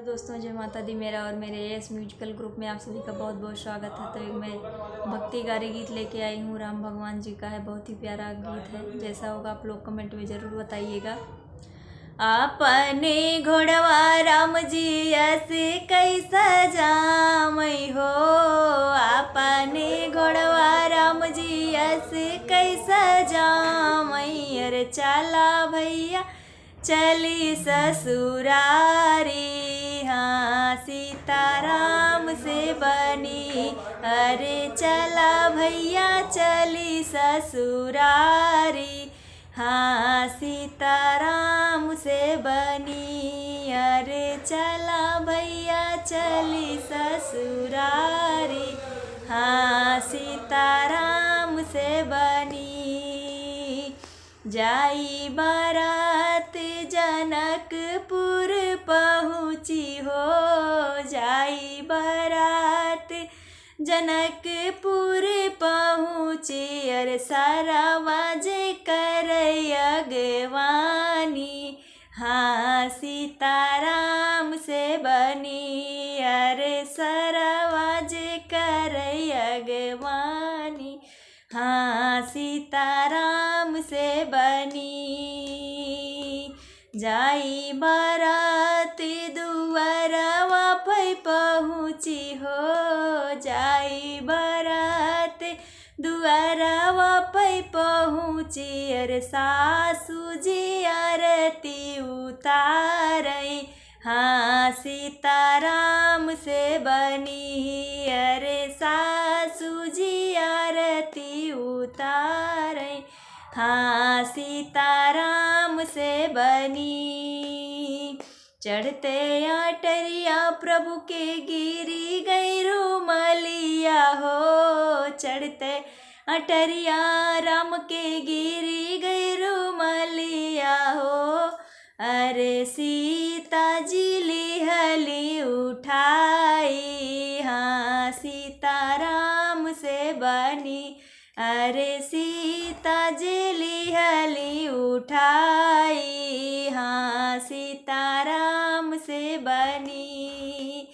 Hello दोस्तों, जय माता दी। मेरा और मेरे एस म्यूजिकल ग्रुप में आप सभी का बहुत बहुत स्वागत है। तो एक मैं भक्ति गारी गीत लेके आई हूँ, राम भगवान जी का है। बहुत ही प्यारा गीत है। जैसा होगा आप लोग कमेंट में ज़रूर बताइएगा। आपने घोड़वा राम जी ऐसे कैसा जामई हो, आपने घोड़वा राम जी ऐसे कैसा जामई। अरे चला भैया चली ससुरारी, हाँ सीताराम से बनी। अरे चला भैया चली ससुरारी, हाँ सीताराम से बनी। अरे चला भैया चली ससुरारी, हाँ सीताराम से बनी। जाई बारात जनकपुर पहुँची हो, जाई बारात जनकपुर पहुँची। अरे सारा बाजे कर अगवानी, हाँ सीताराम से बनी। अरे सारा बाजे कर अगवानी, हाँ सीताराम से बनी। जाई बारात दुआरवा पे पहुँची हो, जाई बारात दुआरवा पे पहुँची। अरे सासू जी आरती उतारई, हाँ सीताराम से बनी। अरे सासू जी आरती उतारई, हाँ सीताराम से बनी। चढ़ते अटरिया प्रभु के गिरी गई रूमलिया हो, चढ़ते अटरिया राम के गिरी गई रूमलिया हो। अरे सीता जी लिहली उठाई, हाँ सीताराम से बनी। अरे सीता जी लिहली उठाई, हाँ सीताराम से बनी।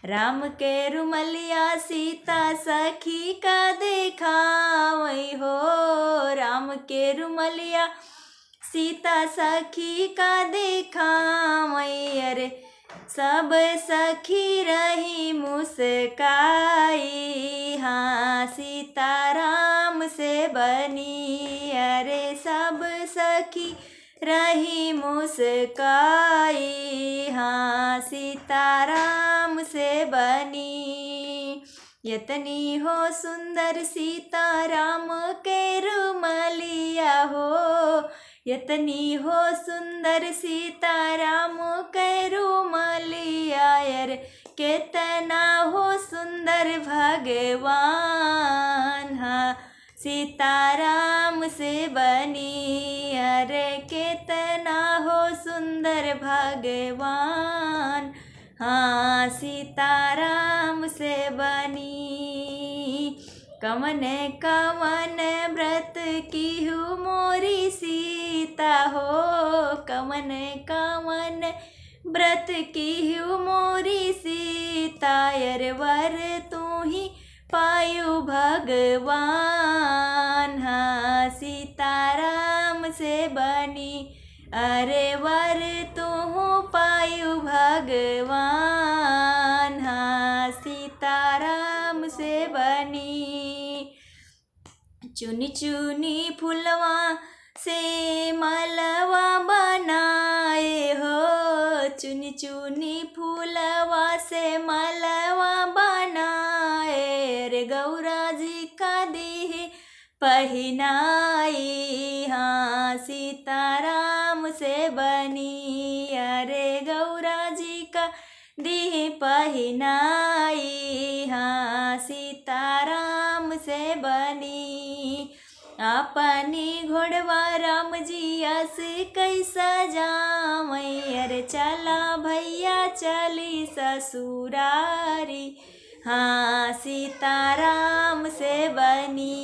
राम के रुमलिया सीता सखी का देखावई हो, राम के रुमलिया सीता सखी का देखावई। अरे सब सखी रही मुस्काई, हाँ सीताराम से बनी। अरे सब सखी रही मुस्काई, हाँ सीताराम से बनी। यतनी हो सुंदर सीताराम के रुमलिया हो, यतनी हो सुंदर सीताराम के रुमलिया। यार कितना हो सुंदर भगवान, हाँ सीताराम से बनी। अरे कितना हो सुंदर भगवान, हाँ सीताराम से बनी। कवन कवन व्रत की हूँ मोरी सीता हो, कवन कवन व्रत की हूँ मोरी सीता। अरे वर तू ही पायु भगवान, हाँ सीताराम से बनी। अरे वर तू पायु भगवान, हाँ सीताराम से बनी। चुनी चुनी फुलवा से मालवा बनाए हो, चुनी चुनी फूलवा से मालवा बनाए। रे गौरा जी का देह पहनाई, हाँ सीताराम से बनी। अरे गौरा जी का देह पहनाई, हाँ सीताराम से बनी। अपनी घोड़वा राम जी अस कैसा जामई। अरे चला भैया चली ससुरारी, हाँ सीताराम से बनी।